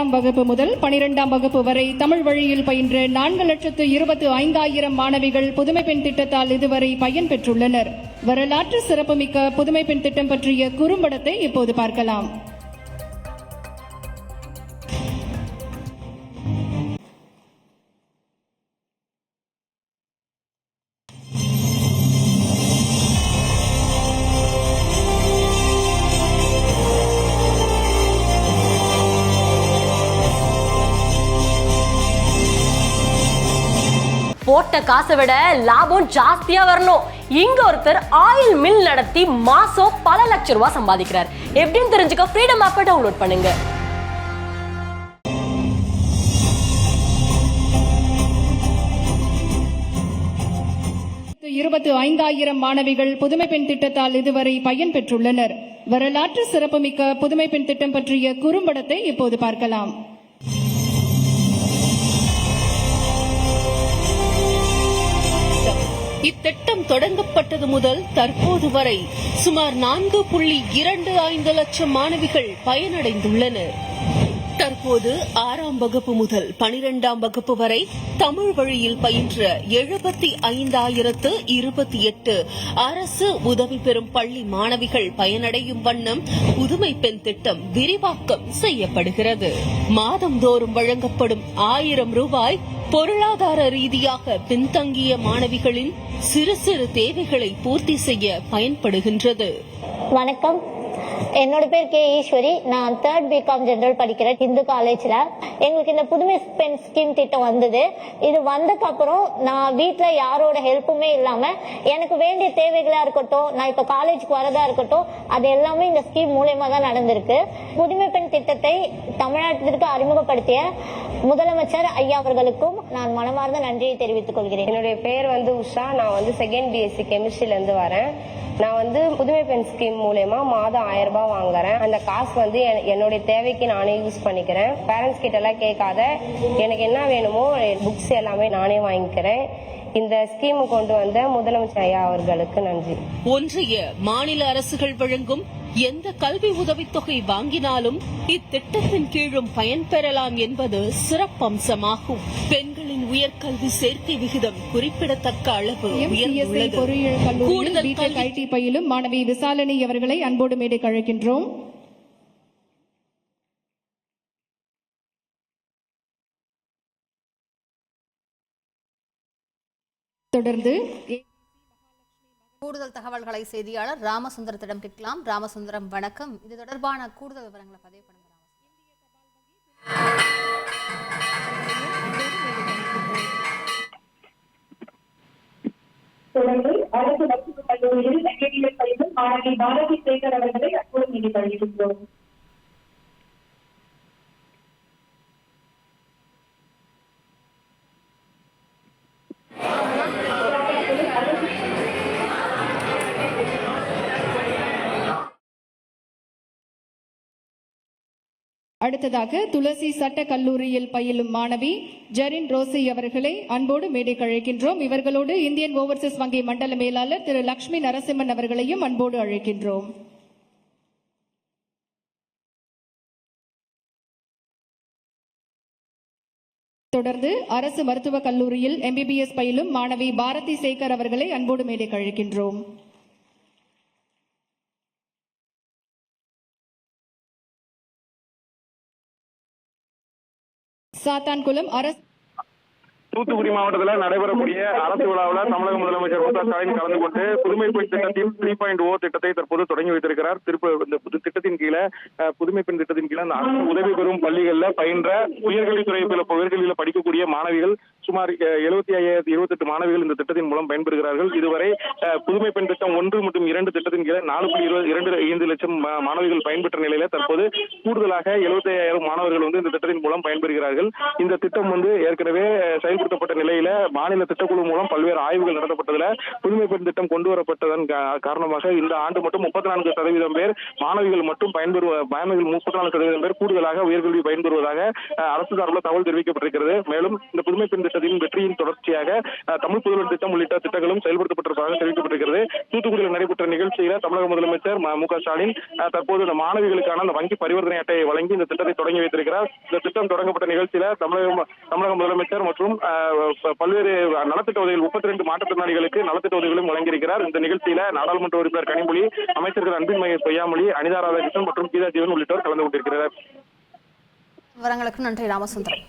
ஆறாம் வகுப்பு முதல் 12ஆம் வகுப்பு வரை தமிழ் வழியில் பயின்ற 4,25,000 மாணவிகள் புதுமை பெண் திட்டத்தால் இதுவரை பயன்பெற்றுள்ளனர். வரலாற்று சிறப்புமிக்க புதுமை பெண் திட்டம் பற்றிய குறும்படத்தை இப்போது பார்க்கலாம். போட்ட காசை விட லாபம் ஜாஸ்தியா வரணும். இங்க ஒருத்தர் ஆயில் மில் நடத்தி மாசம் பல லட்சம் ரூபாய் சம்பாதிக்கிறார். எப்படின்னு தெரிஞ்சுக்க ஃப்ரீடம் ஆப்பை டவுன்லோட் பண்ணுங்க. இருபத்து 25,000 மாணவிகள் புதுமை பெண் திட்டத்தால் இதுவரை பயன்பெற்றுள்ளனர். வரலாற்று சிறப்புமிக்க புதுமை பெண் திட்டம் பற்றிய குறும்படத்தை இப்போது பார்க்கலாம். இத்திட்டம் தொடங்கப்பட்டது முதல் தற்போது வரை சுமார் 4.25 லட்சம் மாணவிகள் பயனடைந்துள்ளனர். தற்போது 6ஆம் வகுப்பு முதல் 12ஆம் வகுப்பு வரை தமிழ் வழியில் பயின்ற 75,028 அரசு உதவி பெறும் பள்ளி மாணவிகள் பயனடையும் வண்ணம் புதுமை பெண் திட்டம் விரிவாக்கம் செய்யப்படுகிறது. மாதந்தோறும் வழங்கப்படும் 1000 ரூபாய் பொருளாதார ரீதியாக பின்தங்கிய மாணவிகளின் சிறு சிறு தேவைகளை பூர்த்தி செய்ய பயன்படுகின்றது. வணக்கம், என்னோட பேர் கே ஈஸ்வரி. நான் 3rd பிகாம் ஜெனரல் படிக்கிறேன் இந்து காலேஜ்ல. எங்களுக்கு இந்த புதுமை பெண் ஸ்கீம் திட்டம் வந்தது. இது வந்ததுக்கு அப்புறம் நான் வீட்டுல யாரோட ஹெல்ப்புமே இல்லாம எனக்கு வேண்டிய தேவைகளா இருக்கட்டும், நான் இப்ப காலேஜுக்கு வரதா இருக்கட்டும், அது எல்லாமே இந்த ஸ்கீம் மூலமா தான் நடந்திருக்கு. புதுமை பெண் திட்டத்தை தமிழ்நாட்டிற்கு அறிமுகப்படுத்திய முதலமைச்சர் ஐயா அவர்களுக்கும் நான் மனமார்ந்த நன்றியை தெரிவித்துக் கொள்கிறேன். என்னுடைய பேர் உஷா. நான் 2nd BSc கெமிஸ்ட்ரில இருந்து வரேன். நான் புதுமை பெண் ஸ்கீம் மூலமா மாதம் 1000 ரூபாய் வாங்குறேன். அந்த காசு என்னுடைய தேவைக்கு நானே யூஸ் பண்ணிக்கிறேன். பேரண்ட்ஸ் கிட்ட எல்லாம் கேட்காத எனக்கு என்ன வேணுமோ புக்ஸ் எல்லாமே நானே வாங்கிக்கிறேன். இந்த ஸ்கீம் கொண்டு வந்த முதலமைச்சர் ஐயா அவர்களுக்கு நன்றி. ஒன்றிய மாநில அரசுகள் வழங்கும் எந்த கல்வி உதவித்தொகை வாங்கினாலும் இத்திட்டத்தின் கீழும் பயன்பெறலாம் என்பது சிறப்பம்சமாகும். பெண்களின் உயர்கல்வி சேர்க்கை விகிதம் குறிப்பிடத்தக்க அளவு உயர்ந்துள்ளது. பொறியியல் கல்லூரியில் பிடெக் ஐடி பயிலும் மாணவி விசாலினி அவர்களை அன்போடு மேடைக்கு அழைக்கின்றோம். தொடர்ந்து கூடுதல் தகவல்களை செய்தியாளர் ராமசுந்தரத்திடம் கேட்கலாம். ராமசுந்தரம், வணக்கம். இது தொடர்பான கூடுதல் விவரங்களை பதிவு பண்ணுங்க. தொடர்ந்து அரசு மருத்துவக் கல்லூரியில் MBBS பயிலும் மாணவி பாரதி சேகர் அவர்களை அப்போது நிதி வழங்குகிறோம். அடுத்ததாக துளசி சட்ட கல்லூரியில் பயிலும் மாணவி ஜெரின் ரோசி அவர்களை அன்போடு மேடைக்கு அழைக்கின்றோம். இவர்களோடு இந்தியன் ஓவர்சீஸ் வங்கி மண்டல மேலாளர் திரு லட்சுமி நரசிம்மன் அவர்களையும் அன்போடு அழைக்கின்றோம். தொடர்ந்து அரசு மருத்துவக் கல்லூரியில் MBBS பயிலும் மாணவி பாரதி சேகர் அவர்களை அன்போடு மேடைக்கு அழைக்கின்றோம். சாத்தான்குளம் அரசு தூத்துக்குடி மாவட்டத்தில் நடைபெறக்கூடிய அரசு விழாவில் தமிழக முதலமைச்சர் மு க ஸ்டாலின் கலந்து கொண்டு புதுமை பெண் திட்டத்தின் 3.0 திட்டத்தை தற்போது தொடங்கி வைத்திருக்கிறார். இந்த திட்டத்தின் கீழே புதுமை பெண் திட்டத்தின் கீழே அந்த அரசு உதவி பெறும் பள்ளிகளில் பயின்ற உயர்கல்வியில் படிக்கக்கூடிய மாணவிகள் சுமார் 75,028 மாணவிகள் இந்த திட்டத்தின் மூலம் பயன்பெறுகிறார்கள். இதுவரை புதுமை பெண் திட்டம் 1 மற்றும் 2 திட்டத்தின் கீழே 4.25 லட்சம் மாணவிகள் பயன்பெற்ற நிலையில தற்போது கூடுதலாக 75,000 மாணவர்கள் இந்த திட்டத்தின் மூலம் பயன்பெறுகிறார்கள். இந்த திட்டம் ஏற்கனவே செயல்படுத்தப்பட்ட நிலையில மாநில திட்டக்குழு மூலம் பல்வேறு ஆய்வுகள் நடத்தப்பட்டதுல புதுமை பெண் திட்டம் கொண்டு வரப்பட்டதன் காரணமாக இந்த ஆண்டு மட்டும் 34% பேர் மாணவிகள் மட்டும் 34% பேர் கூடுதலாக உயர்கல்வி பயன்பெறுவதாக அரசு சார்பில் தகவல் தெரிவிக்கப்பட்டிருக்கிறது. மேலும் இந்த புதுமை பெண் திட்டத்தில் திட்டத்தின் வெற்றியின் தொடர்ச்சியாக தமிழ் புதல்வர் திட்டம் உள்ளிட்ட திட்டங்களும் செயல்படுத்தப்பட்டிருப்பதாக தெரிவிக்கப்பட்டிருக்கிறது. தூத்துக்குடியில் நடைபெற்ற நிகழ்ச்சியில தமிழக முதலமைச்சர் மு.க. ஸ்டாலின் தற்போது இந்த மாணவிகளுக்கான அந்த வங்கி பரிவர்த்தனை அட்டையை வழங்கி இந்த திட்டத்தை தொடங்கி வைத்திருக்கிறார். இந்த திட்டம் தொடங்கப்பட்ட நிகழ்ச்சியில தமிழக முதலமைச்சர் மற்றும் பல்வேறு நலத்திட்ட உதவிகள் 32 மாற்றுத்திறனாளிகளுக்கு நலத்திட்ட உதவிகளும் வழங்கியிருக்கிறார். இந்த நிகழ்ச்சியில நாடாளுமன்ற உறுப்பினர் கனிமொழி, அமைச்சர்கள் அன்பின் மகேஷ் பொய்யாமொழி, அனிதா ராதாகிருஷ்ணன் மற்றும் கீதா ஜீவன் உள்ளிட்டோர் கலந்து கொண்டிருக்கிறார். விவரங்களுக்கு நன்றி ராமசுந்தரம்.